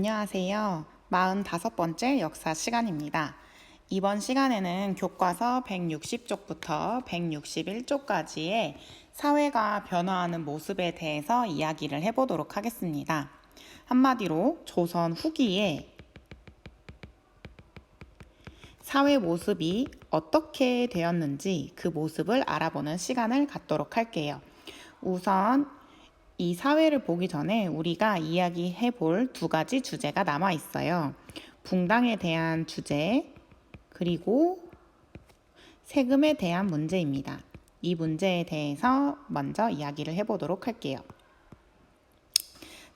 안녕하세요. 45번째 역사 시간입니다. 이번 시간에는 교과서 160쪽부터 161쪽까지의 사회가 변화하는 모습에 대해서 이야기를 해보도록 하겠습니다. 한마디로 조선 후기에 사회 모습이 어떻게 되었는지 그 모습을 알아보는 시간을 갖도록 할게요. 우선 이 사회를 보기 전에 우리가 이야기해 볼 두 가지 주제가 남아 있어요. 붕당에 대한 주제, 그리고 세금에 대한 문제입니다. 이 문제에 대해서 먼저 이야기를 해보도록 할게요.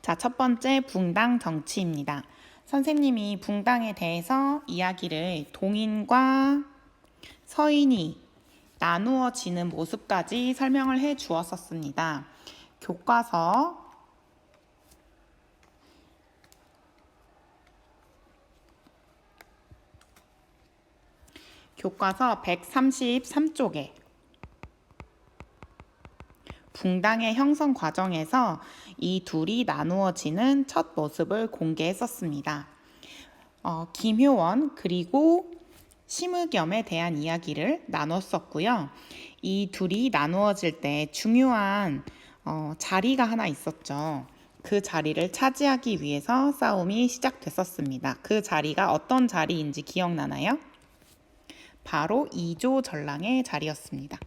자, 첫 번째 붕당 정치입니다. 선생님이 붕당에 대해서 이야기를 동인과 서인이 나누어지는 모습까지 설명을 해 주었었습니다. 교과서 133쪽에 붕당의 형성 과정에서 이 둘이 나누어지는 첫 모습을 공개했었습니다. 김효원 그리고 심의겸에 대한 이야기를 나눴었고요. 이 둘이 나누어질 때 중요한 자리가 하나 있었죠. 그 자리를 차지하기 위해서 싸움이 시작됐었습니다. 그 자리가 어떤 자리인지 기억나나요? 바로 이조전랑의 자리였습니다.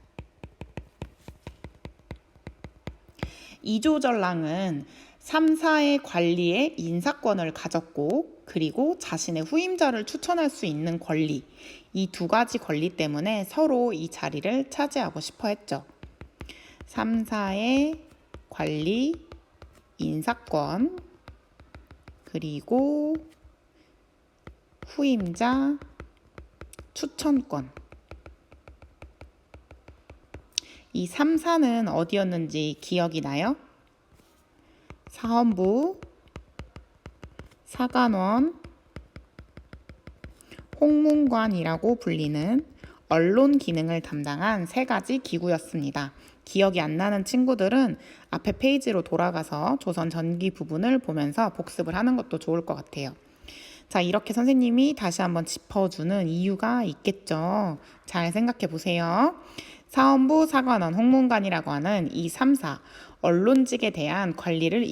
이조전랑은 3사의 관리의 인사권을 가졌고 그리고 자신의 후임자를 추천할 수 있는 권리, 이 두 가지 권리 때문에 서로 이 자리를 차지하고 싶어 했죠. 3사의 관리, 인사권, 그리고 후임자, 추천권. 이 3사는 어디였는지 기억이 나요? 사헌부, 사관원, 홍문관이라고 불리는 언론 기능을 담당한 세 가지 기구였습니다. 기억이 안 나는 친구들은 앞에 페이지로 돌아가서 조선 전기 부분을 보면서 복습을 하는 것도 좋을 것 같아요. 자, 이렇게 선생님이 다시 한번 짚어주는 이유가 있겠죠. 잘 생각해 보세요. 사헌부, 사관원, 홍문관이라고 하는 이 3사, 언론직에 대한 관리를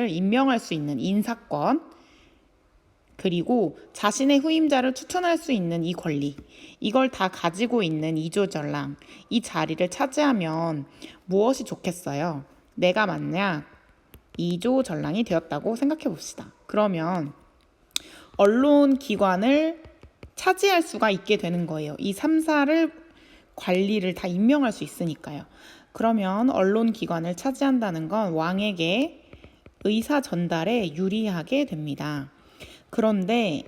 임명할 수 있는 인사권, 그리고 자신의 후임자를 추천할 수 있는 이 권리, 이걸 다 가지고 있는 이조전랑, 이 자리를 차지하면 무엇이 좋겠어요? 내가 만약 이조전랑이 되었다고 생각해 봅시다. 그러면 언론 기관을 차지할 수가 있게 되는 거예요. 이 3사를 관리를 다 임명할 수 있으니까요. 그러면 언론 기관을 차지한다는 건 왕에게 의사 전달에 유리하게 됩니다. 그런데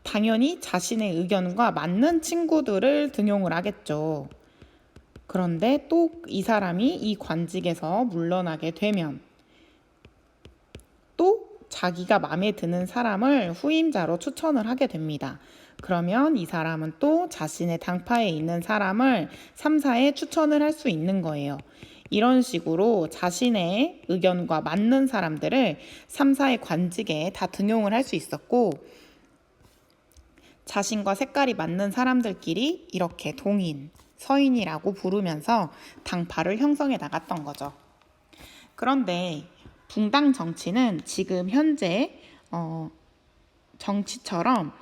당연히 자신의 의견과 맞는 친구들을 등용을 하겠죠. 그런데 또 이 사람이 이 관직에서 물러나게 되면 또 자기가 마음에 드는 사람을 후임자로 추천을 하게 됩니다. 그러면 이 사람은 또 자신의 당파에 있는 사람을 3사에 추천을 할 수 있는 거예요. 이런 식으로 자신의 의견과 맞는 사람들을 3사의 관직에 다 등용을 할 수 있었고, 자신과 색깔이 맞는 사람들끼리 이렇게 동인, 서인이라고 부르면서 당파를 형성해 나갔던 거죠. 그런데 붕당 정치는 지금 현재 정치처럼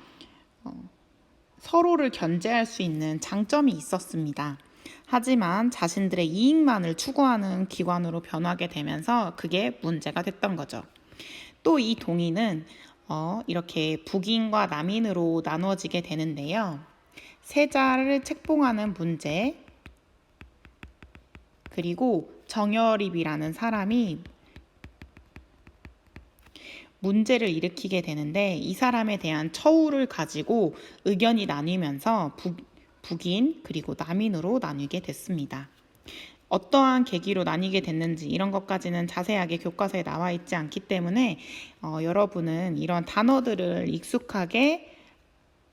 서로를 견제할 수 있는 장점이 있었습니다. 하지만 자신들의 이익만을 추구하는 기관으로 변하게 되면서 그게 문제가 됐던 거죠. 또 이 동인은 이렇게 북인과 남인으로 나누어지게 되는데요. 세자를 책봉하는 문제, 그리고 정여립이라는 사람이 문제를 일으키게 되는데 이 사람에 대한 처우를 가지고 의견이 나뉘면서 북인 그리고 남인으로 나뉘게 됐습니다. 어떠한 계기로 나뉘게 됐는지 이런 것까지는 자세하게 교과서에 나와 있지 않기 때문에 여러분은 이런 단어들을 익숙하게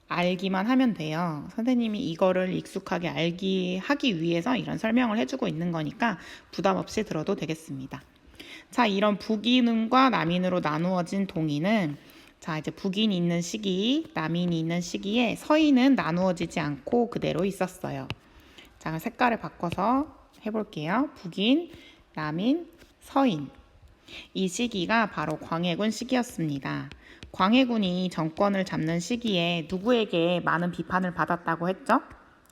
알기만 하면 돼요. 선생님이 이거를 익숙하게 하기 위해서 이런 설명을 해주고 있는 거니까 부담 없이 들어도 되겠습니다. 자, 이런 북인과 남인으로 나누어진 동인은 자, 이제 북인이 있는 시기, 남인이 있는 시기에 서인은 나누어지지 않고 그대로 있었어요. 자, 색깔을 바꿔서 해볼게요. 북인, 남인, 서인. 이 시기가 바로 광해군 시기였습니다. 광해군이 정권을 잡는 시기에 누구에게 많은 비판을 받았다고 했죠?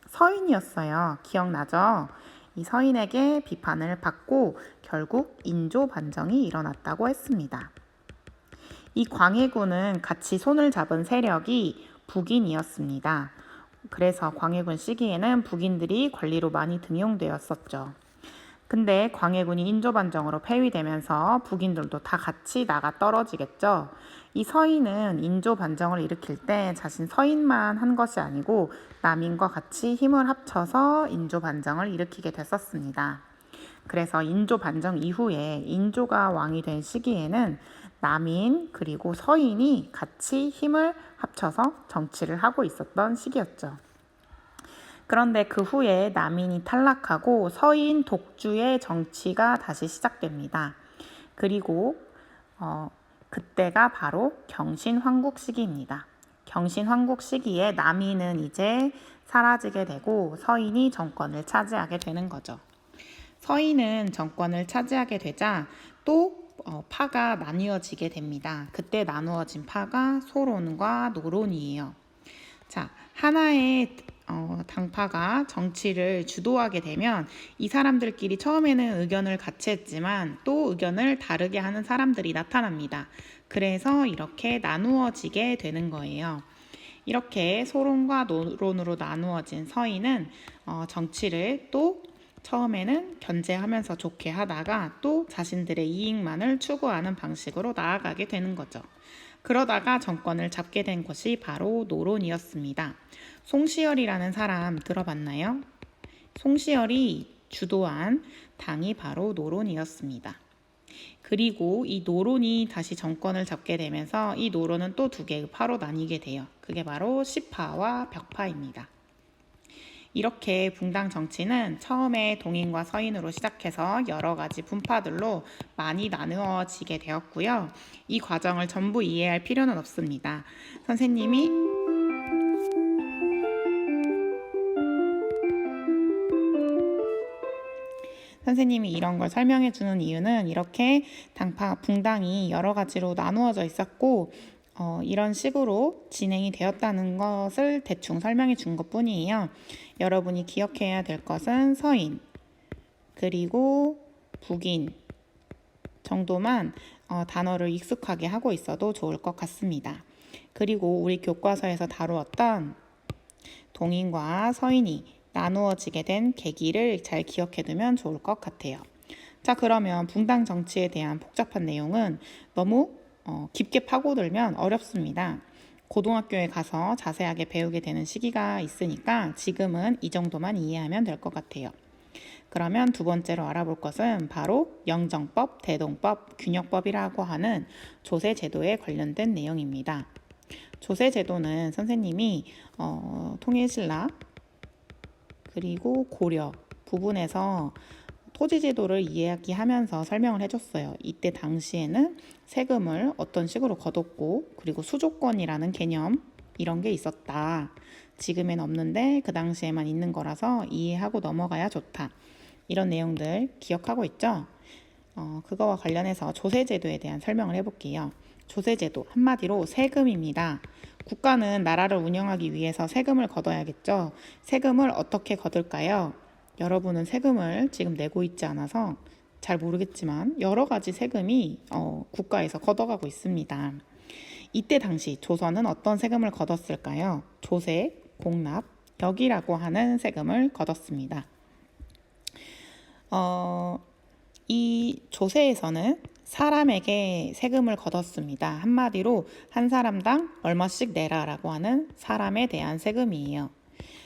서인이었어요. 기억나죠? 이 서인에게 비판을 받고 결국 인조 반정이 일어났다고 했습니다. 이 광해군은 같이 손을 잡은 세력이 북인이었습니다. 그래서 광해군 시기에는 북인들이 관리로 많이 등용되었었죠. 근데 광해군이 인조반정으로 폐위되면서 북인들도 다 같이 나가 떨어지겠죠. 이 서인은 인조반정을 일으킬 때 자신 서인만 한 것이 아니고 남인과 같이 힘을 합쳐서 인조반정을 일으키게 됐었습니다. 그래서 인조반정 이후에 인조가 왕이 된 시기에는 남인 그리고 서인이 같이 힘을 합쳐서 정치를 하고 있었던 시기였죠. 그런데 그 후에 남인이 탈락하고 서인 독주의 정치가 다시 시작됩니다. 그리고 그때가 바로 경신황국 시기입니다. 경신황국 시기에 남인은 이제 사라지게 되고 서인이 정권을 차지하게 되는 거죠. 서인은 정권을 차지하게 되자 또 파가 나뉘어지게 됩니다. 그때 나누어진 파가 소론과 노론이에요. 자, 하나의 당파가 정치를 주도하게 되면 이 사람들끼리 처음에는 의견을 같이 했지만 또 의견을 다르게 하는 사람들이 나타납니다. 그래서 이렇게 나누어지게 되는 거예요. 이렇게 소론과 노론으로 나누어진 서인은 정치를 또 처음에는 견제하면서 좋게 하다가 또 자신들의 이익만을 추구하는 방식으로 나아가게 되는 거죠. 그러다가 정권을 잡게 된 것이 바로 노론이었습니다. 송시열이라는 사람 들어봤나요? 송시열이 주도한 당이 바로 노론이었습니다. 그리고 이 노론이 다시 정권을 잡게 되면서 이 노론은 또 두 개의 파로 나뉘게 돼요. 그게 바로 시파와 벽파입니다. 이렇게 붕당 정치는 처음에 동인과 서인으로 시작해서 여러 가지 분파들로 많이 나누어지게 되었고요. 이 과정을 전부 이해할 필요는 없습니다. 선생님이 이런 걸 설명해 주는 이유는 이렇게 붕당이 여러 가지로 나누어져 있었고 이런 식으로 진행이 되었다는 것을 대충 설명해 준 것뿐이에요. 여러분이 기억해야 될 것은 서인 그리고 북인 정도만 단어를 익숙하게 하고 있어도 좋을 것 같습니다. 그리고 우리 교과서에서 다루었던 동인과 서인이 나누어지게 된 계기를 잘 기억해두면 좋을 것 같아요. 자, 그러면 붕당 정치에 대한 복잡한 내용은 너무 깊게 파고들면 어렵습니다. 고등학교에 가서 자세하게 배우게 되는 시기가 있으니까 지금은 이 정도만 이해하면 될 것 같아요. 그러면 두 번째로 알아볼 것은 바로 영정법, 대동법, 균역법이라고 하는 조세제도에 관련된 내용입니다. 조세제도는 선생님이 통일신라 그리고 고려 부분에서 토지제도를 이야기하면서 설명을 해줬어요. 이때 당시에는 세금을 어떤 식으로 걷었고 그리고 수조권이라는 개념 이런 게 있었다. 지금엔 없는데 그 당시에만 있는 거라서 이해하고 넘어가야 좋다. 이런 내용들 기억하고 있죠? 그거와 관련해서 조세제도에 대한 설명을 해볼게요. 조세제도 한마디로 세금입니다. 국가는 나라를 운영하기 위해서 세금을 걷어야겠죠. 세금을 어떻게 걷을까요? 여러분은 세금을 지금 내고 있지 않아서 잘 모르겠지만 여러 가지 세금이 국가에서 걷어가고 있습니다. 이때 당시 조선은 어떤 세금을 걷었을까요? 조세, 공납, 역이라고 하는 세금을 걷었습니다. 이 조세에서는 사람에게 세금을 걷었습니다. 한마디로 한 사람당 얼마씩 내라라고 하는 사람에 대한 세금이에요.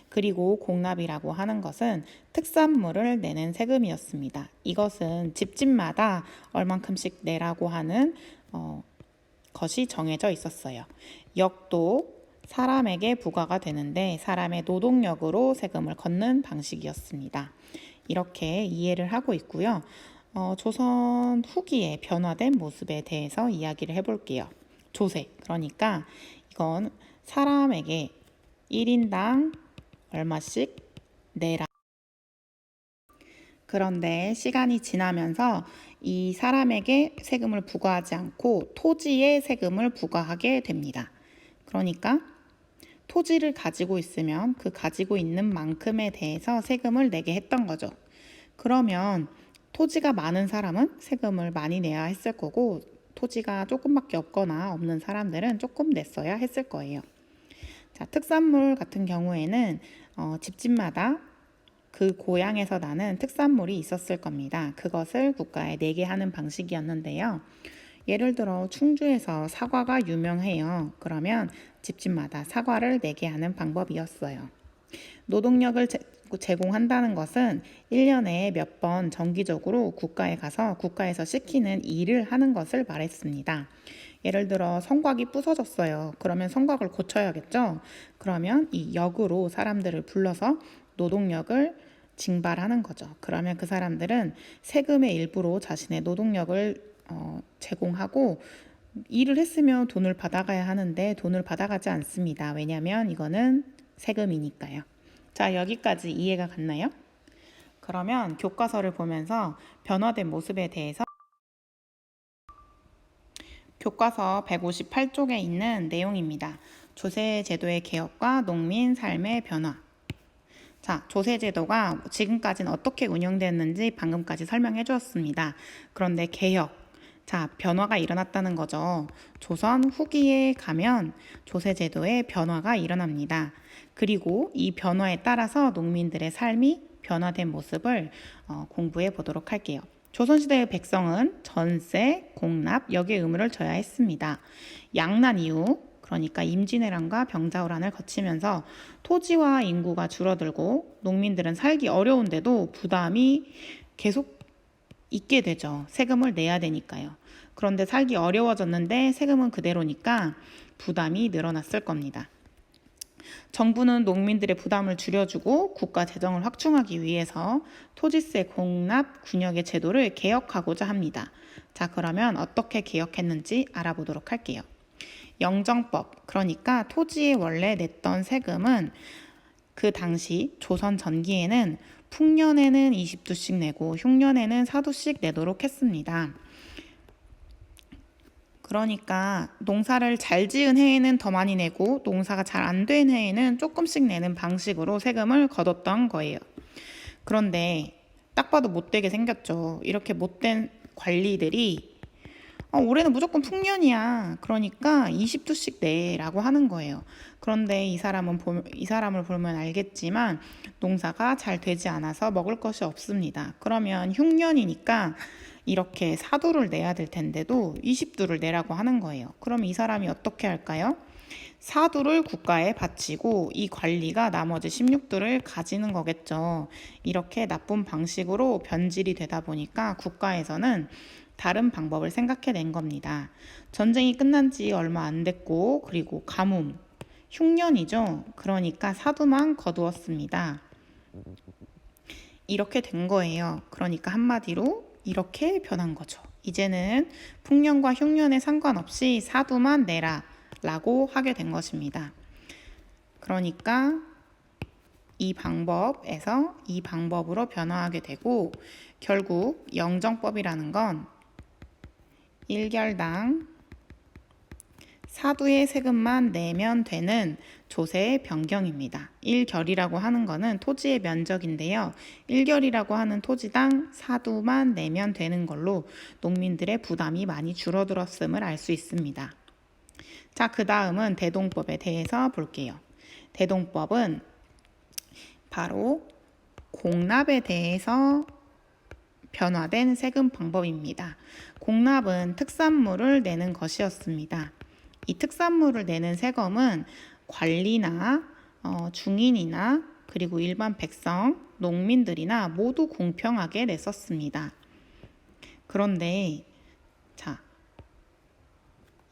그리고 공납이라고 하는 것은 특산물을 내는 세금이었습니다. 이것은 집집마다 얼만큼씩 내라고 하는 것이 정해져 있었어요. 역도 사람에게 부과가 되는데 사람의 노동력으로 세금을 걷는 방식이었습니다. 이렇게 이해를 하고 있고요. 조선 후기에 변화된 모습에 대해서 이야기를 해볼게요. 조세, 그러니까 이건 사람에게 1인당 얼마씩 내라. 그런데 시간이 지나면서 이 사람에게 세금을 부과하지 않고 토지에 세금을 부과하게 됩니다. 그러니까 토지를 가지고 있으면 그 가지고 있는 만큼에 대해서 세금을 내게 했던 거죠. 그러면 토지가 많은 사람은 세금을 많이 내야 했을 거고, 토지가 조금밖에 없거나 없는 사람들은 조금 냈어야 했을 거예요. 자, 특산물 같은 경우에는 집집마다 그 고향에서 나는 특산물이 있었을 겁니다. 그것을 국가에 내게 하는 방식이었는데요. 예를 들어 충주에서 사과가 유명해요. 그러면 집집마다 사과를 내게 하는 방법이었어요. 노동력을 제공한다는 것은 1년에 몇 번 정기적으로 국가에 가서 국가에서 시키는 일을 하는 것을 말했습니다. 예를 들어 성곽이 부서졌어요. 그러면 성곽을 고쳐야겠죠. 그러면 이 역으로 사람들을 불러서 노동력을 징발하는 거죠. 그러면 그 사람들은 세금의 일부로 자신의 노동력을 제공하고, 일을 했으면 돈을 받아가야 하는데 돈을 받아가지 않습니다. 왜냐하면 이거는 세금이니까요. 자, 여기까지 이해가 갔나요? 그러면 교과서를 보면서 변화된 모습에 대해서 교과서 158쪽에 있는 내용입니다. 조세제도의 개혁과 농민 삶의 변화. 자, 조세제도가 지금까지는 어떻게 운영됐는지 방금까지 설명해 주었습니다. 그런데 개혁, 자, 변화가 일어났다는 거죠. 조선 후기에 가면 조세제도의 변화가 일어납니다. 그리고 이 변화에 따라서 농민들의 삶이 변화된 모습을 공부해 보도록 할게요. 조선시대의 백성은 전세, 공납, 역의 의무를 져야 했습니다. 양난 이후, 그러니까 임진왜란과 병자호란을 거치면서 토지와 인구가 줄어들고 농민들은 살기 어려운데도 부담이 계속 있게 되죠. 세금을 내야 되니까요. 그런데 살기 어려워졌는데 세금은 그대로니까 부담이 늘어났을 겁니다. 정부는 농민들의 부담을 줄여주고 국가 재정을 확충하기 위해서 토지세 공납 군역의 제도를 개혁하고자 합니다. 자, 그러면 어떻게 개혁했는지 알아보도록 할게요. 영정법, 그러니까 토지에 원래 냈던 세금은 그 당시 조선 전기에는 풍년에는 20두씩 내고 흉년에는 4두씩 내도록 했습니다. 그러니까 농사를 잘 지은 해에는 더 많이 내고 농사가 잘 안 된 해에는 조금씩 내는 방식으로 세금을 거뒀던 거예요. 그런데 딱 봐도 못되게 생겼죠. 이렇게 못된 관리들이 올해는 무조건 풍년이야. 그러니까 20두씩 내라고 하는 거예요. 그런데 이 사람을 보면 알겠지만 농사가 잘 되지 않아서 먹을 것이 없습니다. 그러면 흉년이니까 이렇게 4두를 내야 될 텐데도 20두를 내라고 하는 거예요. 그럼 이 사람이 어떻게 할까요? 4두를 국가에 바치고 이 관리가 나머지 16두를 가지는 거겠죠. 이렇게 나쁜 방식으로 변질이 되다 보니까 국가에서는 다른 방법을 생각해낸 겁니다. 전쟁이 끝난 지 얼마 안 됐고, 그리고 가뭄, 흉년이죠. 그러니까 사두만 거두었습니다. 이렇게 된 거예요. 그러니까 한마디로 이렇게 변한 거죠. 이제는 풍년과 흉년에 상관없이 사두만 내라 라고 하게 된 것입니다. 그러니까 이 방법에서 이 방법으로 변화하게 되고, 결국 영정법이라는 건 1결당 사두의 세금만 내면 되는 조세의 변경입니다. 1결이라고 하는 거는 토지의 면적인데요. 1결이라고 하는 토지당 사두만 내면 되는 걸로 농민들의 부담이 많이 줄어들었음을 알 수 있습니다. 자, 그 다음은 대동법에 대해서 볼게요. 대동법은 바로 공납에 대해서 변화된 세금 방법입니다. 공납은 특산물을 내는 것이었습니다. 이 특산물을 내는 세금은 관리나 중인이나 그리고 일반 백성, 농민들이나 모두 공평하게 냈었습니다. 그런데 자,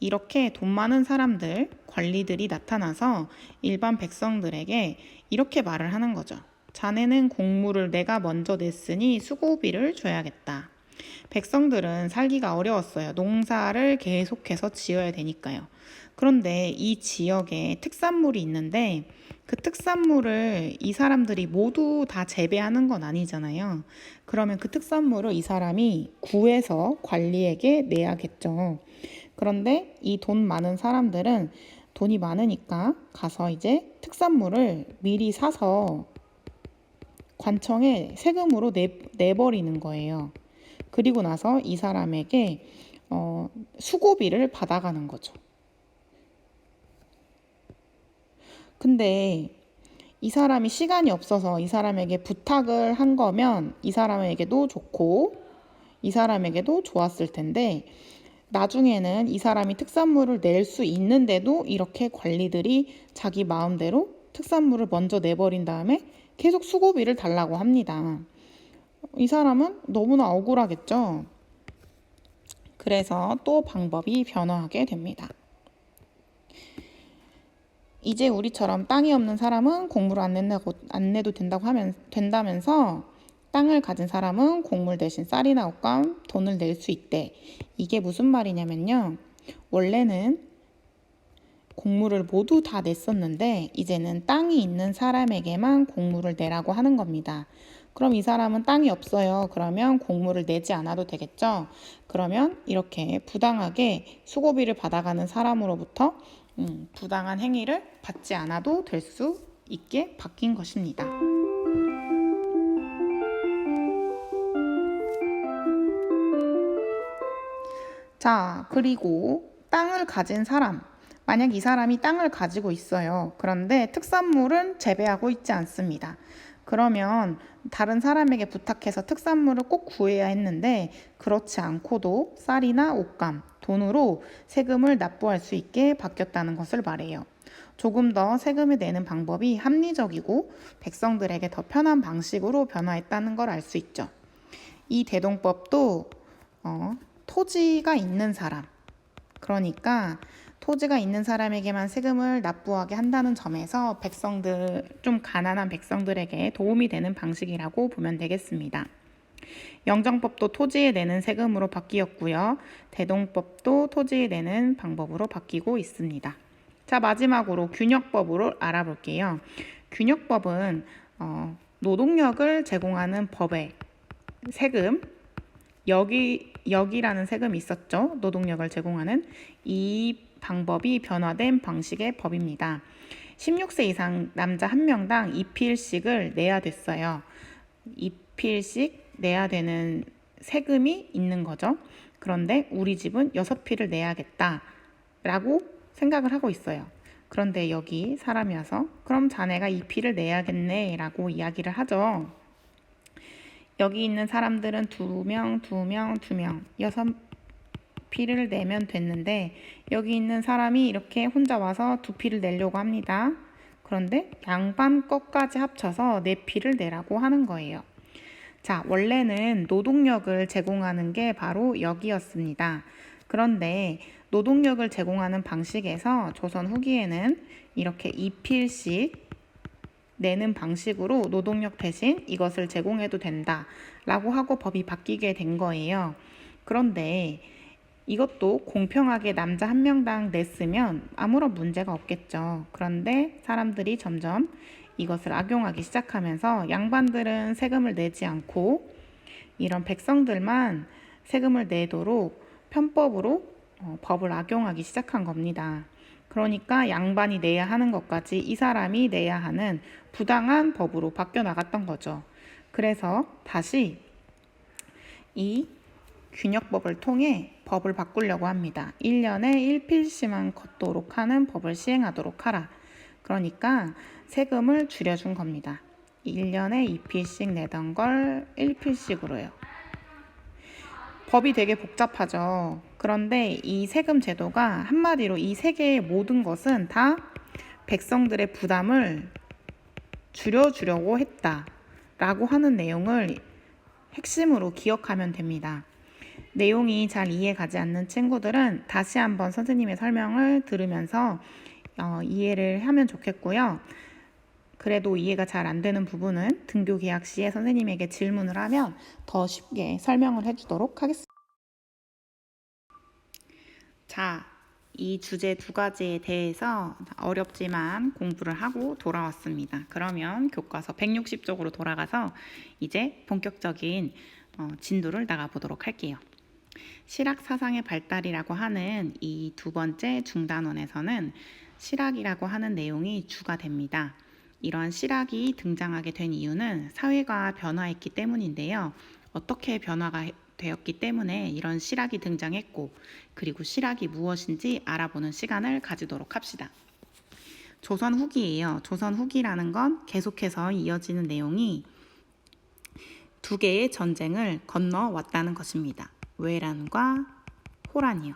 이렇게 돈 많은 사람들, 관리들이 나타나서 일반 백성들에게 이렇게 말을 하는 거죠. 자네는 공물을 내가 먼저 냈으니 수고비를 줘야겠다. 백성들은 살기가 어려웠어요. 농사를 계속해서 지어야 되니까요. 그런데 이 지역에 특산물이 있는데 그 특산물을 이 사람들이 모두 다 재배하는 건 아니잖아요. 그러면 그 특산물을 이 사람이 구해서 관리에게 내야겠죠. 그런데 이 돈 많은 사람들은 돈이 많으니까 가서 이제 특산물을 미리 사서 관청에 세금으로 내버리는 거예요. 그리고 나서 이 사람에게 수고비를 받아가는 거죠. 근데 이 사람이 시간이 없어서 이 사람에게 부탁을 한 거면 이 사람에게도 좋고 이 사람에게도 좋았을 텐데 나중에는 이 사람이 특산물을 낼 수 있는데도 이렇게 관리들이 자기 마음대로 특산물을 먼저 내버린 다음에 계속 수고비를 달라고 합니다. 이 사람은 너무나 억울하겠죠. 그래서 또 방법이 변화하게 됩니다. 이제 우리처럼 땅이 없는 사람은 공물을 안 내도 된다면서 땅을 가진 사람은 공물 대신 쌀이나 옷감, 돈을 낼 수 있대. 이게 무슨 말이냐면요. 원래는 공물을 모두 다 냈었는데 이제는 땅이 있는 사람에게만 공물을 내라고 하는 겁니다. 그럼 이 사람은 땅이 없어요. 그러면 공물을 내지 않아도 되겠죠. 그러면 이렇게 부당하게 수고비를 받아가는 사람으로부터 부당한 행위를 받지 않아도 될 수 있게 바뀐 것입니다. 자, 그리고 땅을 가진 사람. 만약 이 사람이 땅을 가지고 있어요. 그런데 특산물은 재배하고 있지 않습니다. 그러면 다른 사람에게 부탁해서 특산물을 꼭 구해야 했는데 그렇지 않고도 쌀이나 옷감, 돈으로 세금을 납부할 수 있게 바뀌었다는 것을 말해요. 조금 더 세금을 내는 방법이 합리적이고 백성들에게 더 편한 방식으로 변화했다는 걸 알 수 있죠. 이 대동법도 토지가 있는 사람, 그러니까 토지가 있는 사람에게만 세금을 납부하게 한다는 점에서 좀 가난한 백성들에게 도움이 되는 방식이라고 보면 되겠습니다. 영정법도 토지에 내는 세금으로 바뀌었고요. 대동법도 토지에 내는 방법으로 바뀌고 있습니다. 자, 마지막으로 균역법으로 알아볼게요. 균역법은 노동력을 제공하는 법의 세금, 여기라는 세금이 있었죠. 노동력을 제공하는 이 방법이 변화된 방식의 법입니다. 16세 이상 남자 1명당 2필씩을 내야 됐어요. 2필씩 내야 되는 세금이 있는 거죠. 그런데 우리 집은 6필을 내야겠다라고 생각을 하고 있어요. 그런데 여기 사람이 와서 그럼 자네가 2필을 내야겠네 라고 이야기를 하죠. 여기 있는 사람들은 2명, 6필을 내면 됐는데 여기 있는 사람이 이렇게 혼자 와서 2필을 내려고 합니다. 그런데 양반 것까지 합쳐서 4필을 내라고 하는 거예요. 자, 원래는 노동력을 제공하는 게 바로 여기였습니다. 그런데 노동력을 제공하는 방식에서 조선 후기에는 이렇게 2필씩 내는 방식으로 노동력 대신 이것을 제공해도 된다라고 하고 법이 바뀌게 된 거예요. 그런데 이것도 공평하게 남자 1명당 냈으면 아무런 문제가 없겠죠. 그런데 사람들이 점점 이것을 악용하기 시작하면서 양반들은 세금을 내지 않고 이런 백성들만 세금을 내도록 편법으로 법을 악용하기 시작한 겁니다. 그러니까 양반이 내야 하는 것까지 이 사람이 내야 하는 부당한 법으로 바뀌어 나갔던 거죠. 그래서 다시 이 균역법을 통해 법을 바꾸려고 합니다. 1년에 1필씩만 걷도록 하는 법을 시행하도록 하라. 그러니까 세금을 줄여준 겁니다. 1년에 2필씩 내던 걸 1필씩으로요. 법이 되게 복잡하죠. 그런데 이 세금 제도가 한마디로 이 세계의 모든 것은 다 백성들의 부담을 줄여주려고 했다라고 하는 내용을 핵심으로 기억하면 됩니다. 내용이 잘 이해가지 않는 친구들은 다시 한번 선생님의 설명을 들으면서 이해를 하면 좋겠고요. 그래도 이해가 잘 안 되는 부분은 등교 계약 시에 선생님에게 질문을 하면 더 쉽게 설명을 해주도록 하겠습니다. 자, 이 주제 두 가지에 대해서 어렵지만 공부를 하고 돌아왔습니다. 그러면 교과서 160쪽으로 돌아가서 이제 본격적인 진도를 나가보도록 할게요. 실학 사상의 발달이라고 하는 이 두 번째 중단원에서는 실학이라고 하는 내용이 주가 됩니다. 이러한 실학이 등장하게 된 이유는 사회가 변화했기 때문인데요. 어떻게 변화가 되었기 때문에 이런 실학이 등장했고, 그리고 실학이 무엇인지 알아보는 시간을 가지도록 합시다. 조선 후기예요. 조선 후기라는 건 계속해서 이어지는 내용이 두 개의 전쟁을 건너왔다는 것입니다. 외란과 호란이요.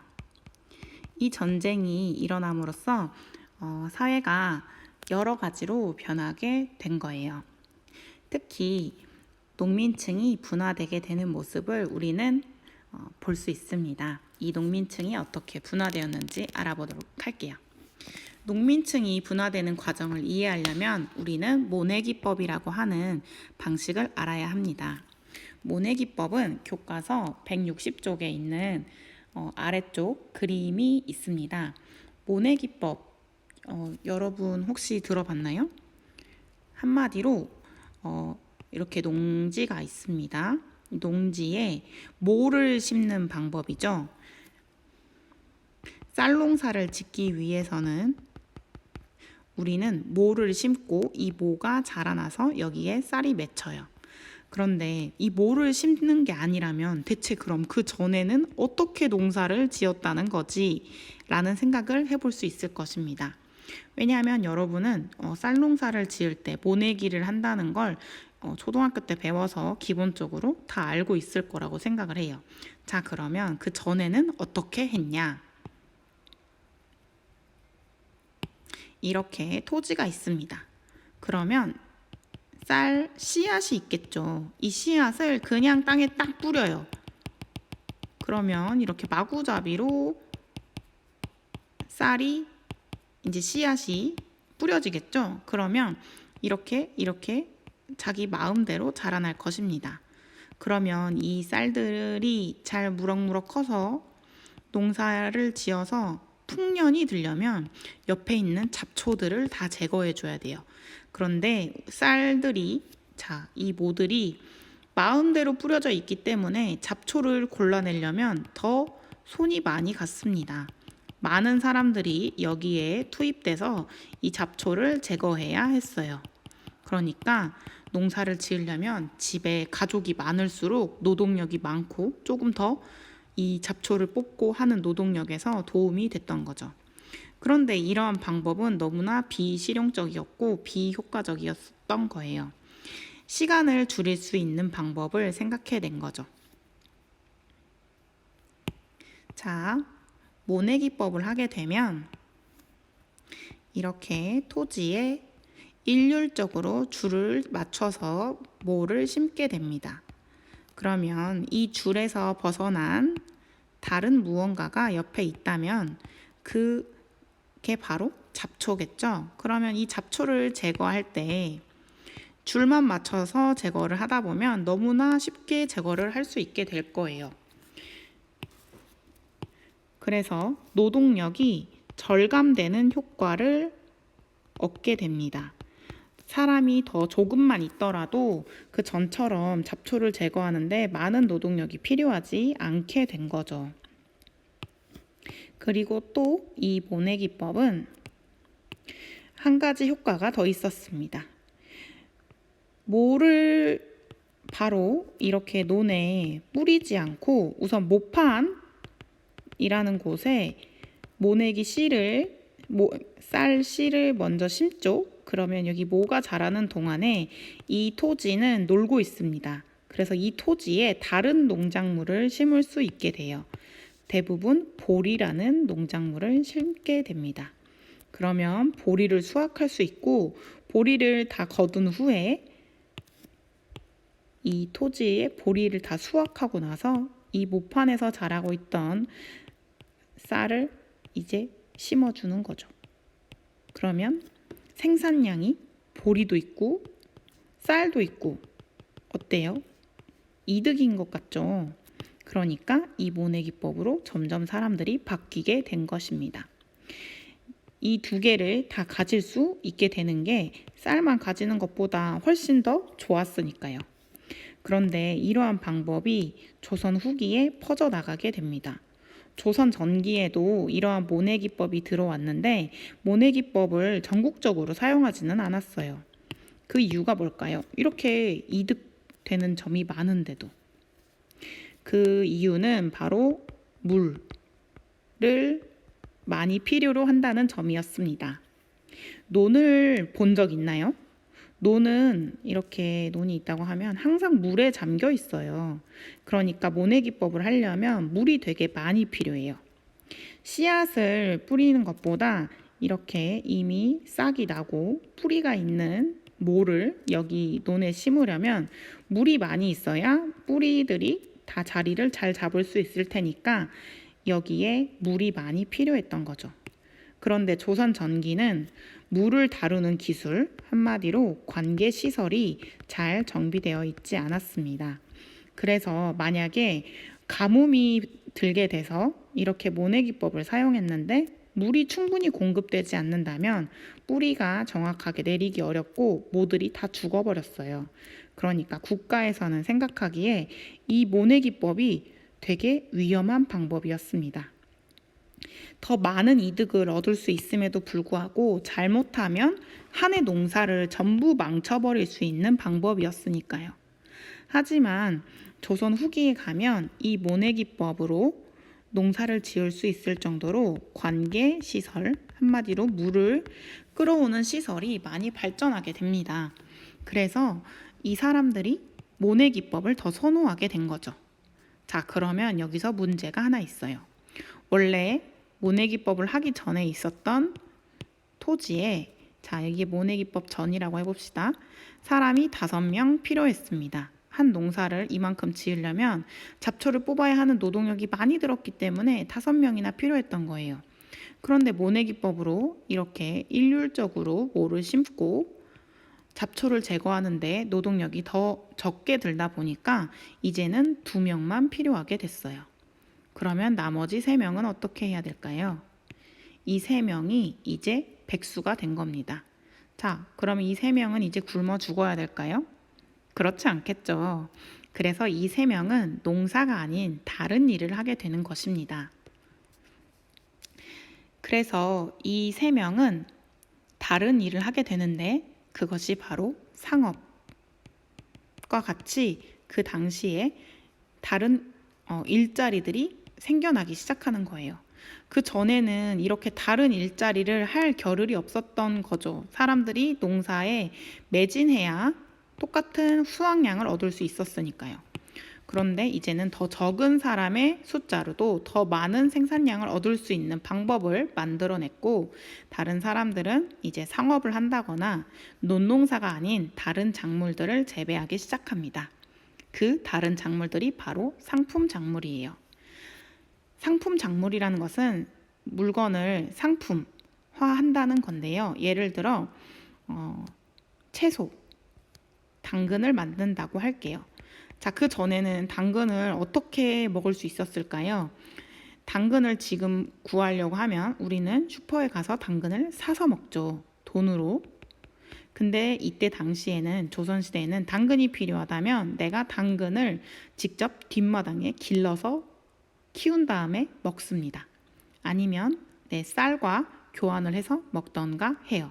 이 전쟁이 일어남으로써 사회가 여러 가지로 변하게 된 거예요. 특히 농민층이 분화되게 되는 모습을 우리는 볼 수 있습니다. 이 농민층이 어떻게 분화되었는지 알아보도록 할게요. 농민층이 분화되는 과정을 이해하려면 우리는 모내기법이라고 하는 방식을 알아야 합니다. 모내기법은 교과서 160쪽에 있는 아래쪽 그림이 있습니다. 모내기법 여러분 혹시 들어봤나요? 한마디로 이렇게 농지가 있습니다. 농지에 모를 심는 방법이죠. 쌀농사를 짓기 위해서는 우리는 모를 심고 이 모가 자라나서 여기에 쌀이 맺혀요. 그런데 이 모를 심는 게 아니라면 대체 그럼 그 전에는 어떻게 농사를 지었다는 거지? 라는 생각을 해볼 수 있을 것입니다. 왜냐하면 여러분은 쌀농사를 지을 때 모내기를 한다는 걸 초등학교 때 배워서 기본적으로 다 알고 있을 거라고 생각을 해요. 자, 그러면 그 전에는 어떻게 했냐? 이렇게 토지가 있습니다. 그러면 쌀 씨앗이 있겠죠. 이 씨앗을 그냥 땅에 딱 뿌려요. 그러면 이렇게 마구잡이로 쌀이 이제 씨앗이 뿌려지겠죠. 그러면 이렇게 자기 마음대로 자라날 것입니다. 그러면 이 쌀들이 잘 무럭무럭 커서 농사를 지어서 풍년이 들려면 옆에 있는 잡초들을 다 제거해 줘야 돼요. 그런데 쌀들이 이 모들이 마음대로 뿌려져 있기 때문에 잡초를 골라내려면 더 손이 많이 갔습니다. 많은 사람들이 여기에 투입돼서 이 잡초를 제거해야 했어요. 그러니까 농사를 지으려면 집에 가족이 많을수록 노동력이 많고 조금 더 이 잡초를 뽑고 하는 노동력에서 도움이 됐던 거죠. 그런데 이러한 방법은 너무나 비실용적이었고 비효과적이었던 거예요. 시간을 줄일 수 있는 방법을 생각해낸 거죠. 자, 모내기법을 하게 되면 이렇게 토지에 일률적으로 줄을 맞춰서 모를 심게 됩니다. 그러면 이 줄에서 벗어난 다른 무언가가 옆에 있다면 그게 바로 잡초겠죠. 그러면 이 잡초를 제거할 때 줄만 맞춰서 제거를 하다 보면 너무나 쉽게 제거를 할 수 있게 될 거예요. 그래서 노동력이 절감되는 효과를 얻게 됩니다. 사람이 더 조금만 있더라도 그 전처럼 잡초를 제거하는데 많은 노동력이 필요하지 않게 된 거죠. 그리고 또 이 모내기법은 한 가지 효과가 더 있었습니다. 모를 바로 이렇게 논에 뿌리지 않고 우선 모판이라는 곳에 모내기 씨를 쌀 씨를 먼저 심죠. 그러면 여기 모가 자라는 동안에 이 토지는 놀고 있습니다. 그래서 이 토지에 다른 농작물을 심을 수 있게 돼요. 대부분 보리라는 농작물을 심게 됩니다. 그러면 보리를 수확할 수 있고 보리를 다 거둔 후에 이 토지에 보리를 다 수확하고 나서 이 모판에서 자라고 있던 쌀을 이제 심어주는 거죠. 그러면 생산량이 보리도 있고 쌀도 있고 어때요? 이득인 것 같죠? 그러니까 이 모내기법으로 점점 사람들이 바뀌게 된 것입니다. 이 두 개를 다 가질 수 있게 되는 게 쌀만 가지는 것보다 훨씬 더 좋았으니까요. 그런데 이러한 방법이 조선 후기에 퍼져나가게 됩니다. 조선 전기에도 이러한 모내기법이 들어왔는데 모내기법을 전국적으로 사용하지는 않았어요. 그 이유가 뭘까요? 이렇게 이득되는 점이 많은데도. 그 이유는 바로 물을 많이 필요로 한다는 점이었습니다. 논을 본 적 있나요? 논은 이렇게 논이 있다고 하면 항상 물에 잠겨 있어요. 그러니까 모내기법을 하려면 물이 되게 많이 필요해요. 씨앗을 뿌리는 것보다 이렇게 이미 싹이 나고 뿌리가 있는 모를 여기 논에 심으려면 물이 많이 있어야 뿌리들이 다 자리를 잘 잡을 수 있을 테니까 여기에 물이 많이 필요했던 거죠. 그런데 조선 전기는 물을 다루는 기술, 한마디로 관계 시설이 잘 정비되어 있지 않았습니다. 그래서 만약에 가뭄이 들게 돼서 이렇게 모내기법을 사용했는데 물이 충분히 공급되지 않는다면 뿌리가 정확하게 내리기 어렵고 모들이 다 죽어버렸어요. 그러니까 국가에서는 생각하기에 이 모내기법이 되게 위험한 방법이었습니다. 더 많은 이득을 얻을 수 있음에도 불구하고 잘못하면 한 해 농사를 전부 망쳐버릴 수 있는 방법이었으니까요. 하지만 조선 후기에 가면 이 모내기법으로 농사를 지을 수 있을 정도로 관계 시설, 한마디로 물을 끌어오는 시설이 많이 발전하게 됩니다. 그래서 이 사람들이 모내기법을 더 선호하게 된 거죠. 자, 그러면 여기서 문제가 하나 있어요. 원래 모내기법을 하기 전에 있었던 토지에, 자, 여기 모내기법 전이라고 해봅시다. 사람이 5명 필요했습니다. 한 농사를 이만큼 지으려면 잡초를 뽑아야 하는 노동력이 많이 들었기 때문에 5명이나 필요했던 거예요. 그런데 모내기법으로 이렇게 일률적으로 모를 심고 잡초를 제거하는데 노동력이 더 적게 들다 보니까 이제는 2명만 필요하게 됐어요. 그러면 나머지 3명은 어떻게 해야 될까요? 이 3명이 이제 백수가 된 겁니다. 자, 그러면 이 3명은 이제 굶어 죽어야 될까요? 그렇지 않겠죠. 그래서 이 3명은 농사가 아닌 다른 일을 하게 되는 것입니다. 그래서 이 3명은 다른 일을 하게 되는데 그것이 바로 상업과 같이 그 당시에 다른 일자리들이 생겨나기 시작하는 거예요. 그 전에는 이렇게 다른 일자리를 할 겨를이 없었던 거죠. 사람들이 농사에 매진해야 똑같은 수확량을 얻을 수 있었으니까요. 그런데 이제는 더 적은 사람의 숫자로도 더 많은 생산량을 얻을 수 있는 방법을 만들어냈고 다른 사람들은 이제 상업을 한다거나 논농사가 아닌 다른 작물들을 재배하기 시작합니다. 그 다른 작물들이 바로 상품 작물이에요. 상품 작물이라는 것은 물건을 상품화한다는 건데요. 예를 들어 채소, 당근을 만든다고 할게요. 자, 그 전에는 당근을 어떻게 먹을 수 있었을까요? 당근을 지금 구하려고 하면 우리는 슈퍼에 가서 당근을 사서 먹죠. 돈으로. 근데 이때 당시에는 조선시대에는 당근이 필요하다면 내가 당근을 직접 뒷마당에 길러서 키운 다음에 먹습니다. 아니면 내 쌀과 교환을 해서 먹던가 해요.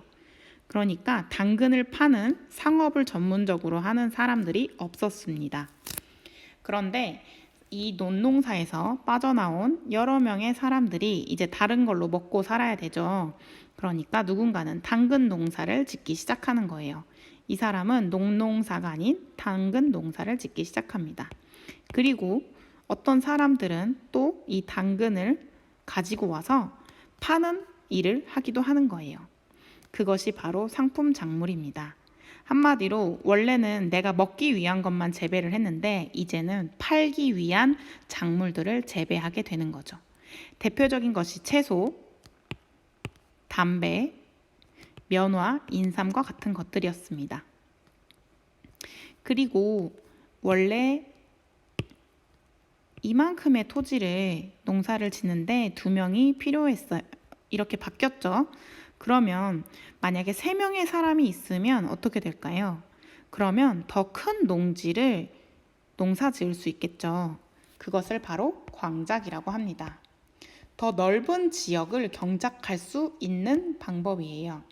그러니까 당근을 파는 상업을 전문적으로 하는 사람들이 없었습니다. 그런데 이 논농사에서 빠져나온 여러 명의 사람들이 이제 다른 걸로 먹고 살아야 되죠. 그러니까 누군가는 당근 농사를 짓기 시작하는 거예요. 이 사람은 농농사가 아닌 당근 농사를 짓기 시작합니다. 그리고 어떤 사람들은 또 이 당근을 가지고 와서 파는 일을 하기도 하는 거예요. 그것이 바로 상품 작물입니다. 한마디로 원래는 내가 먹기 위한 것만 재배를 했는데 이제는 팔기 위한 작물들을 재배하게 되는 거죠. 대표적인 것이 채소, 담배, 면화, 인삼과 같은 것들이었습니다. 그리고 원래 이만큼의 토지를 농사를 짓는데 2명이 필요했어요. 이렇게 바뀌었죠. 그러면 만약에 3명의 사람이 있으면 어떻게 될까요? 그러면 더 큰 농지를 농사 지을 수 있겠죠. 그것을 바로 광작이라고 합니다. 더 넓은 지역을 경작할 수 있는 방법이에요.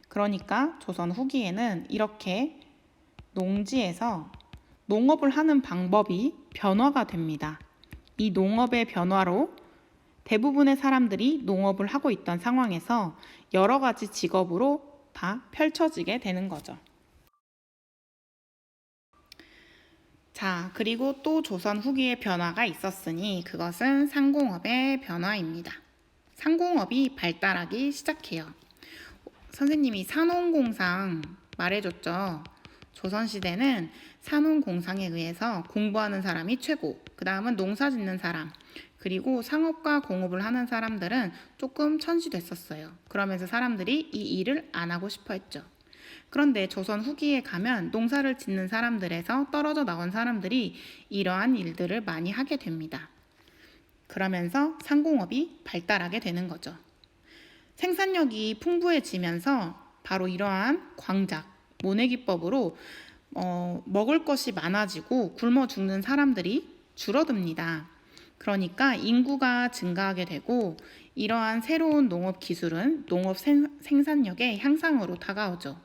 그러니까 조선 후기에는 이렇게 농지에서 농업을 하는 방법이 변화가 됩니다. 이 농업의 변화로 대부분의 사람들이 농업을 하고 있던 상황에서 여러 가지 직업으로 다 펼쳐지게 되는 거죠. 자, 그리고 또 조선 후기의 변화가 있었으니 그것은 상공업의 변화입니다. 상공업이 발달하기 시작해요. 선생님이 산업공상 말해줬죠. 조선시대는 산업공상에 의해서 공부하는 사람이 최고, 그 다음은 농사 짓는 사람, 그리고 상업과 공업을 하는 사람들은 조금 천시됐었어요. 그러면서 사람들이 이 일을 안 하고 싶어 했죠. 그런데 조선 후기에 가면 농사를 짓는 사람들에서 떨어져 나온 사람들이 이러한 일들을 많이 하게 됩니다. 그러면서 상공업이 발달하게 되는 거죠. 생산력이 풍부해지면서 바로 이러한 광작, 모내기법으로 먹을 것이 많아지고 굶어 죽는 사람들이 줄어듭니다. 그러니까 인구가 증가하게 되고 이러한 새로운 농업 기술은 농업 생산력의 향상으로 다가오죠.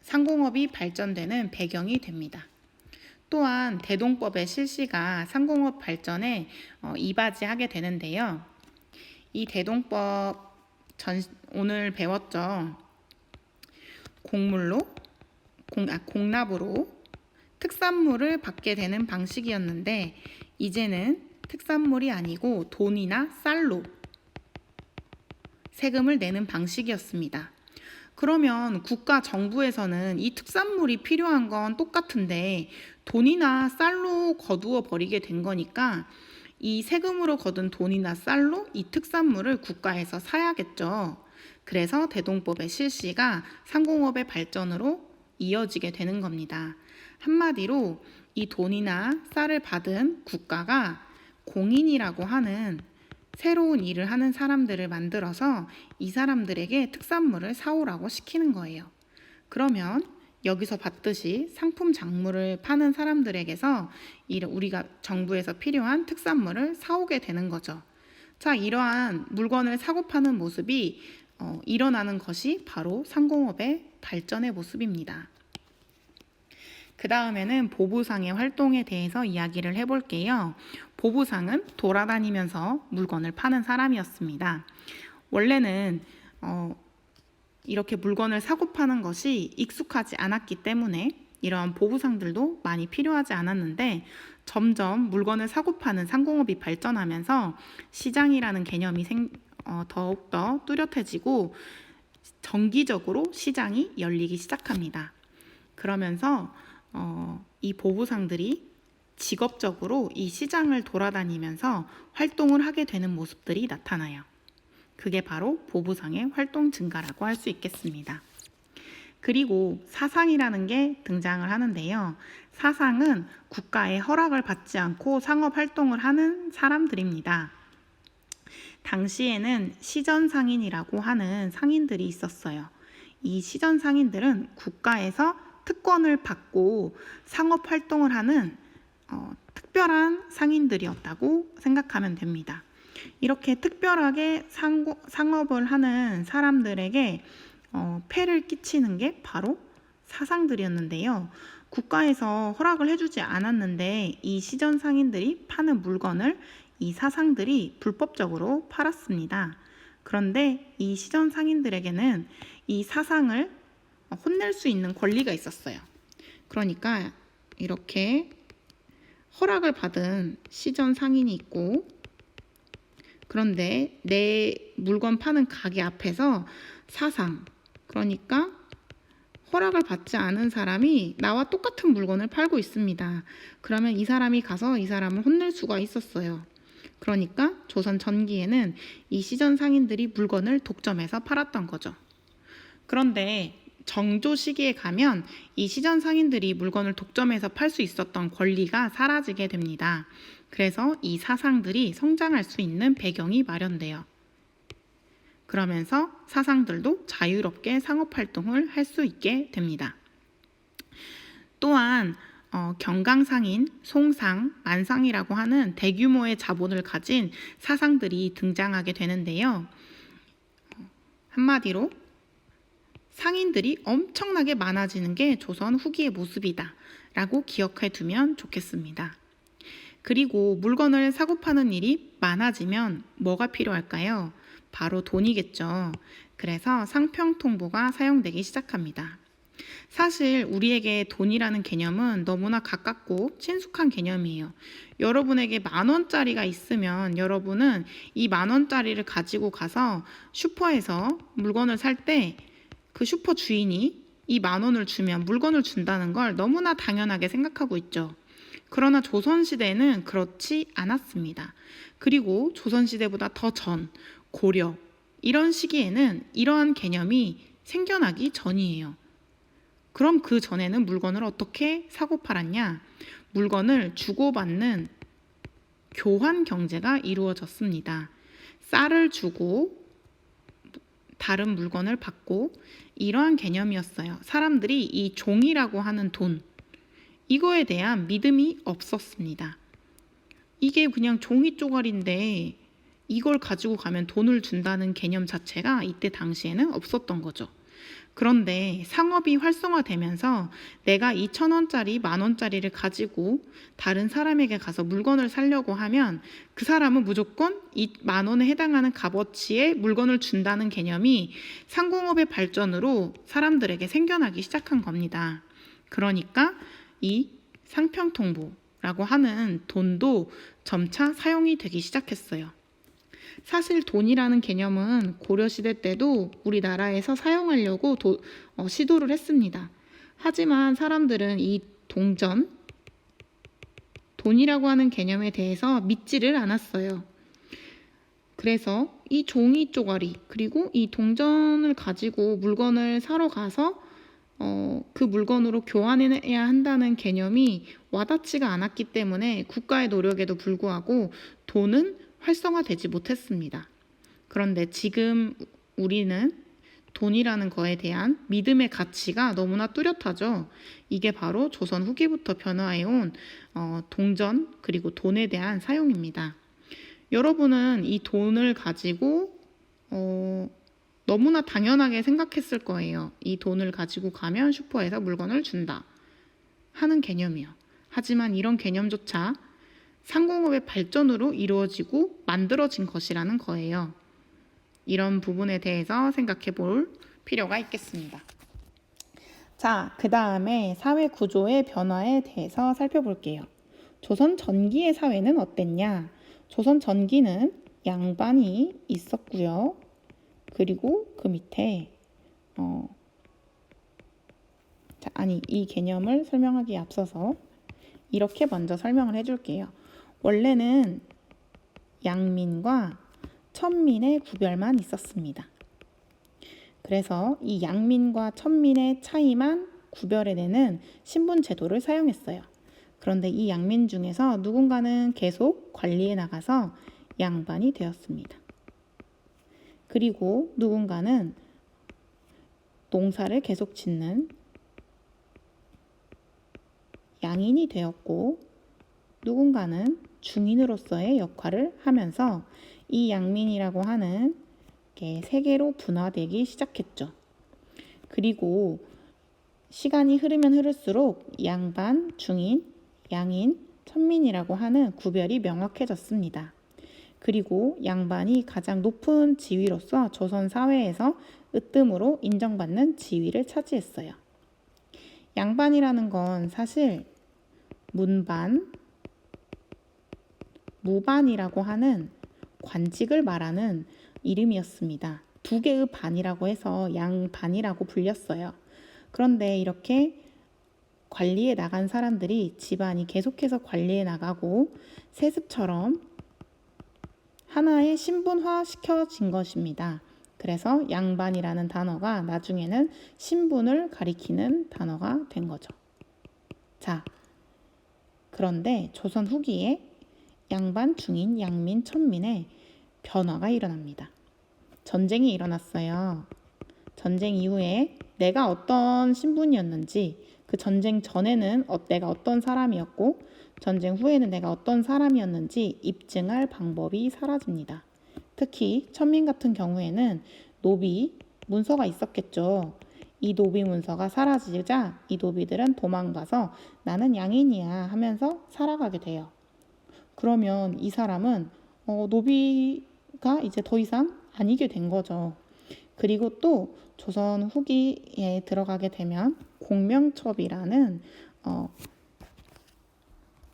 상공업이 발전되는 배경이 됩니다. 또한 대동법의 실시가 상공업 발전에 이바지하게 되는데요. 이 대동법 오늘 배웠죠. 공납으로 특산물을 받게 되는 방식이었는데 이제는 특산물이 아니고 돈이나 쌀로 세금을 내는 방식이었습니다. 그러면 국가 정부에서는 이 특산물이 필요한 건 똑같은데 돈이나 쌀로 거두어 버리게 된 거니까 이 세금으로 거둔 돈이나 쌀로 이 특산물을 국가에서 사야겠죠. 그래서 대동법의 실시가 상공업의 발전으로 이어지게 되는 겁니다. 한마디로 이 돈이나 쌀을 받은 국가가 공인이라고 하는 새로운 일을 하는 사람들을 만들어서 이 사람들에게 특산물을 사오라고 시키는 거예요. 그러면 여기서 봤듯이 상품 작물을 파는 사람들에게서 우리가 정부에서 필요한 특산물을 사오게 되는 거죠. 자, 이러한 물건을 사고 파는 모습이 일어나는 것이 바로 상공업의 발전의 모습입니다. 그 다음에는 보부상의 활동에 대해서 이야기를 해볼게요. 보부상은 돌아다니면서 물건을 파는 사람이었습니다. 원래는 이렇게 물건을 사고 파는 것이 익숙하지 않았기 때문에 이러한 보부상들도 많이 필요하지 않았는데 점점 물건을 사고 파는 상공업이 발전하면서 시장이라는 개념이 더욱더 뚜렷해지고 정기적으로 시장이 열리기 시작합니다. 그러면서 이 보부상들이 직업적으로 이 시장을 돌아다니면서 활동을 하게 되는 모습들이 나타나요. 그게 바로 보부상의 활동 증가라고 할 수 있겠습니다. 그리고 사상이라는 게 등장을 하는데요. 사상은 국가의 허락을 받지 않고 상업 활동을 하는 사람들입니다. 당시에는 시전상인이라고 하는 상인들이 있었어요. 이 시전상인들은 국가에서 특권을 받고 상업 활동을 하는 특별한 상인들이었다고 생각하면 됩니다. 이렇게 특별하게 상업을 하는 사람들에게 폐를 끼치는 게 바로 사상들이었는데요. 국가에서 허락을 해주지 않았는데 이 시전 상인들이 파는 물건을 이 사상들이 불법적으로 팔았습니다. 그런데 이 시전 상인들에게는 이 사상을 혼낼 수 있는 권리가 있었어요. 그러니까 이렇게 허락을 받은 시전 상인이 있고 그런데 내 물건 파는 가게 앞에서 사상, 그러니까 허락을 받지 않은 사람이 나와 똑같은 물건을 팔고 있습니다. 그러면 이 사람이 가서 이 사람을 혼낼 수가 있었어요. 그러니까 조선 전기에는 이 시전 상인들이 물건을 독점해서 팔았던 거죠. 그런데 정조 시기에 가면 이 시전 상인들이 물건을 독점해서 팔 수 있었던 권리가 사라지게 됩니다. 그래서 이 사상들이 성장할 수 있는 배경이 마련돼요. 그러면서 사상들도 자유롭게 상업활동을 할 수 있게 됩니다. 또한 경강상인, 송상, 만상이라고 하는 대규모의 자본을 가진 사상들이 등장하게 되는데요. 한마디로 상인들이 엄청나게 많아지는 게 조선 후기의 모습이다 라고 기억해 두면 좋겠습니다. 그리고 물건을 사고 파는 일이 많아지면 뭐가 필요할까요? 바로 돈이겠죠. 그래서 상평통보가 사용되기 시작합니다. 사실 우리에게 돈이라는 개념은 너무나 가깝고 친숙한 개념이에요. 여러분에게 10,000원짜리가 있으면 여러분은 이 10,000원짜리를 가지고 가서 슈퍼에서 물건을 살 때 그 슈퍼 주인이 이 10,000원을 주면 물건을 준다는 걸 너무나 당연하게 생각하고 있죠. 그러나 조선시대는 그렇지 않았습니다. 그리고 조선시대보다 더 전, 고려 이런 시기에는 이러한 개념이 생겨나기 전이에요. 그럼 그 전에는 물건을 어떻게 사고 팔았냐? 물건을 주고받는 교환 경제가 이루어졌습니다. 쌀을 주고 다른 물건을 받고 이러한 개념이었어요. 사람들이 이 종이라고 하는 돈, 이거에 대한 믿음이 없었습니다. 이게 그냥 종이 쪼가리인데 이걸 가지고 가면 돈을 준다는 개념 자체가 이때 당시에는 없었던 거죠. 그런데 상업이 활성화되면서 내가 2,000원짜리, 10,000원짜리를 가지고 다른 사람에게 가서 물건을 사려고 하면 그 사람은 무조건 이 10,000원에 해당하는 값어치의 물건을 준다는 개념이 상공업의 발전으로 사람들에게 생겨나기 시작한 겁니다. 그러니까 이 상평통보라고 하는 돈도 점차 사용이 되기 시작했어요. 사실 돈이라는 개념은 고려시대 때도 우리나라에서 사용하려고 시도를 했습니다. 하지만 사람들은 이 동전, 돈이라고 하는 개념에 대해서 믿지를 않았어요. 그래서 이 종이 쪼가리 그리고 이 동전을 가지고 물건을 사러 가서 그 물건으로 교환해야 한다는 개념이 와닿지가 않았기 때문에 국가의 노력에도 불구하고 돈은 활성화되지 못했습니다. 그런데 지금 우리는 돈이라는 거에 대한 믿음의 가치가 너무나 뚜렷하죠. 이게 바로 조선 후기부터 변화해온 동전 그리고 돈에 대한 사용입니다. 여러분은 이 돈을 가지고 너무나 당연하게 생각했을 거예요. 이 돈을 가지고 가면 슈퍼에서 물건을 준다 하는 개념이요. 하지만 이런 개념조차 상공업의 발전으로 이루어지고 만들어진 것이라는 거예요. 이런 부분에 대해서 생각해 볼 필요가 있겠습니다. 자, 그 다음에 사회 구조의 변화에 대해서 살펴볼게요. 조선 전기의 사회는 어땠냐? 조선 전기는 양반이 있었고요. 그리고 그 밑에 이 개념을 설명하기에 앞서서 이렇게 먼저 설명을 해줄게요. 원래는 양민과 천민의 구별만 있었습니다. 그래서 이 양민과 천민의 차이만 구별해내는 신분 제도를 사용했어요. 그런데 이 양민 중에서 누군가는 계속 관리에 나가서 양반이 되었습니다. 그리고 누군가는 농사를 계속 짓는 양인이 되었고 누군가는 중인으로서의 역할을 하면서 이 양민이라고 하는 게 세 개로 분화되기 시작했죠. 그리고 시간이 흐르면 흐를수록 양반, 중인, 양인, 천민이라고 하는 구별이 명확해졌습니다. 그리고 양반이 가장 높은 지위로서 조선 사회에서 으뜸으로 인정받는 지위를 차지했어요. 양반이라는 건 사실 문반, 무반이라고 하는 관직을 말하는 이름이었습니다. 두 개의 반이라고 해서 양반이라고 불렸어요. 그런데 이렇게 관리에 나간 사람들이 집안이 계속해서 관리에 나가고 세습처럼 하나의 신분화 시켜진 것입니다. 그래서 양반이라는 단어가 나중에는 신분을 가리키는 단어가 된 거죠. 자, 그런데 조선 후기에 양반, 중인, 양민, 천민의 변화가 일어납니다. 전쟁이 일어났어요. 전쟁 이후에 내가 어떤 신분이었는지, 그 전쟁 전에는 내가 어떤 사람이었고 전쟁 후에는 내가 어떤 사람이었는지 입증할 방법이 사라집니다. 특히 천민 같은 경우에는 노비 문서가 있었겠죠. 이 노비 문서가 사라지자 이 노비들은 도망가서 나는 양인이야 하면서 살아가게 돼요. 그러면 이 사람은 노비가 이제 더 이상 아니게 된 거죠. 그리고 또 조선 후기에 들어가게 되면 공명첩이라는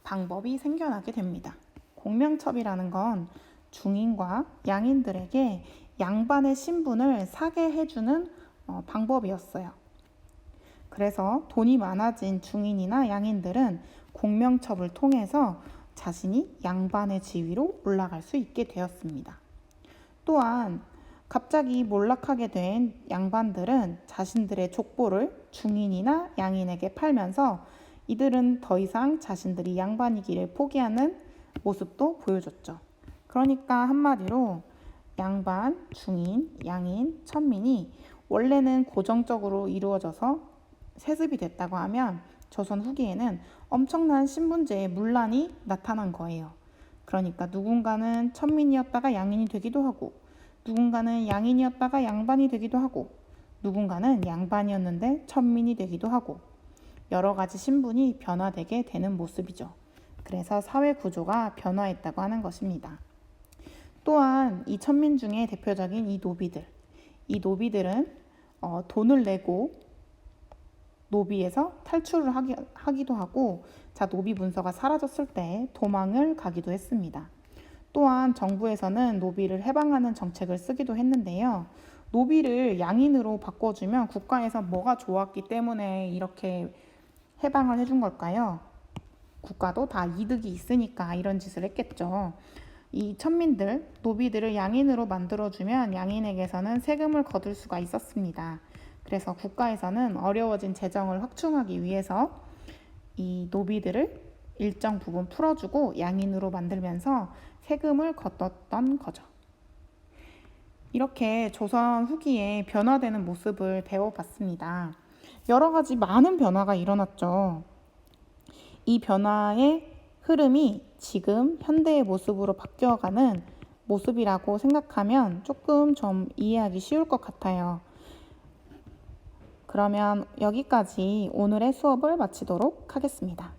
방법이 생겨나게 됩니다. 공명첩이라는 건 중인과 양인들에게 양반의 신분을 사게 해주는 방법이었어요. 그래서 돈이 많아진 중인이나 양인들은 공명첩을 통해서 자신이 양반의 지위로 올라갈 수 있게 되었습니다. 또한 갑자기 몰락하게 된 양반들은 자신들의 족보를 중인이나 양인에게 팔면서 이들은 더 이상 자신들이 양반이기를 포기하는 모습도 보여줬죠. 그러니까 한마디로 양반, 중인, 양인, 천민이 원래는 고정적으로 이루어져서 세습이 됐다고 하면 조선 후기에는 엄청난 신분제의 문란이 나타난 거예요. 그러니까 누군가는 천민이었다가 양인이 되기도 하고, 누군가는 양인이었다가 양반이 되기도 하고, 누군가는 양반이었는데 천민이 되기도 하고, 여러 가지 신분이 변화되게 되는 모습이죠. 그래서 사회 구조가 변화했다고 하는 것입니다. 또한 이 천민 중에 대표적인 이 노비들은 돈을 내고 노비에서 탈출을 하기도 하고, 자, 노비 문서가 사라졌을 때 도망을 가기도 했습니다. 또한 정부에서는 노비를 해방하는 정책을 쓰기도 했는데요. 노비를 양인으로 바꿔주면 국가에서 뭐가 좋았기 때문에 이렇게 해방을 해준 걸까요? 국가도 다 이득이 있으니까 이런 짓을 했겠죠. 이 천민들, 노비들을 양인으로 만들어주면 양인에게서는 세금을 거둘 수가 있었습니다. 그래서 국가에서는 어려워진 재정을 확충하기 위해서 이 노비들을 일정 부분 풀어주고 양인으로 만들면서 세금을 걷었던 거죠. 이렇게 조선 후기에 변화되는 모습을 배워봤습니다. 여러 가지 많은 변화가 일어났죠. 이 변화의 흐름이 지금 현대의 모습으로 바뀌어가는 모습이라고 생각하면 조금 좀 이해하기 쉬울 것 같아요. 그러면 여기까지 오늘의 수업을 마치도록 하겠습니다.